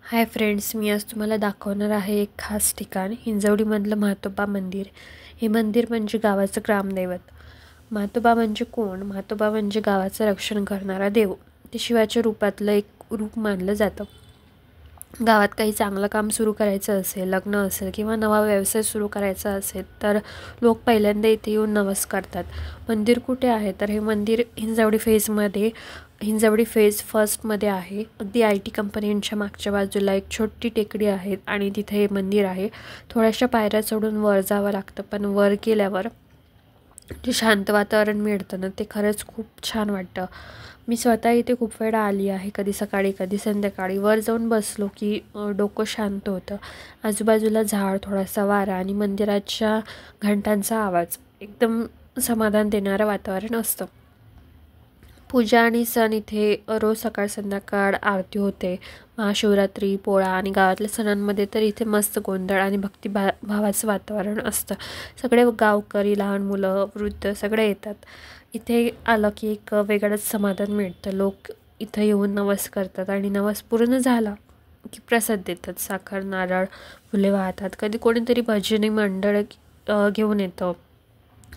Hi friends, मी आज तुम्हाला दाखवणार आहे एक खास ठिकाण हिंजवडीमधलं म्हातोबा मंदिर। हे मंदिर म्हणजे गावाचं ग्रामदैवत। म्हातोबा म्हणजे कोण? म्हातोबा म्हणजे गावाचं रक्षण करणारा देव। ते शिवाच्या रूपातलं एक रूप मानलं जातं। गावात काही चांगलं काम सुरू करायचं असेल, लग्न असेल किंवा नवा व्यवसाय सुरू करायचा असेल तर लोक पहिल्यांदा इथे येऊन नमस्कार करतात। मंदिर कुठे आहे तर हे मंदिर हिंजवडी फेज फर्स्टमध्ये आहे। अगदी IT कंपनीच्या मागच्या बाजूला एक छोटी टेकडी आहे आणि तिथे हे मंदिर आहे। थोड्याशा पायऱ्या चढून वर जावं लागतं, पण वर गेल्यावर जे शांत वातावरण मिळतं ना, ते खरंच खूप छान वाटतं। मी स्वतः इथे खूप वेळा आली आहे, कधी सकाळी कधी संध्याकाळी। वर जाऊन बसलो की डोकं शांत होतं। आजूबाजूला झाड, थोडासा वारा आणि मंदिराच्या घंटांचा आवाज एकदम समाधान देणारं वातावरण असतं। पूजा आणि सण इथे रोज सकाळ संध्याकाळ आरती होते। महाशिवरात्री, पोळा आणि गावातल्या सणांमध्ये तर इथे मस्त गोंधळ आणि भावाचं वातावरण असतं। सगळे गावकरी, लहान मुलं, वृद्ध सगळे येतात। इथे आलं की एक वेगळंच समाधान मिळतं। लोक इथं येऊन नवस करतात आणि नवस पूर्ण झाला की प्रसाद देतात। साखर, नारळ, फुले वाहतात। कधी कोणीतरी भजनी मंडळ घेऊन येतं,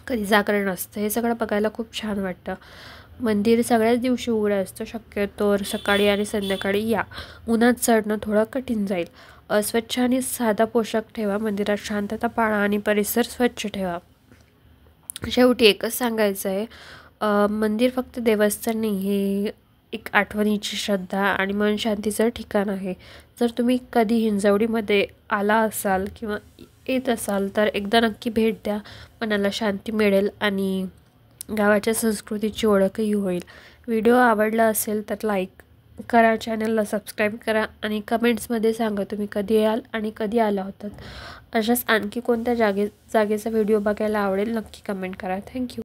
कधी जागरण असतं। हे सगळं बघायला खूप छान वाटतं। मंदिर सगळ्याच दिवशी उघडं असतं। शक्यतोवर सकाळी आणि संध्याकाळी या। उन्हात चढणं थोडं कठीण जाईल। स्वच्छ आणि साधा पोशाख ठेवा। मंदिरात शांतता पाळा आणि परिसर स्वच्छ ठेवा। शेवटी एकच सांगायचं आहे, मंदिर फक्त देवस्थान नाही, हे एक आठवणीची, श्रद्धा आणि मन शांतीचं ठिकाण आहे। जर तुम्ही कधी हिंजवडीमध्ये आला असाल किंवा येत असाल तर एकदा नक्की भेट द्या। मनाला शांती मिळेल आणि गावाच्या संस्कृतीची ओळखही होईल। व्हिडिओ आवडला असेल तर लाईक करा, चॅनलला सबस्क्राईब करा आणि कमेंट्समध्ये सांगा तुम्ही कधी याल आणि कधी आला होतात। अशाच आणखी कोणत्या जागेचा व्हिडिओ बघायला आवडेल नक्की कमेंट करा। थँक्यू।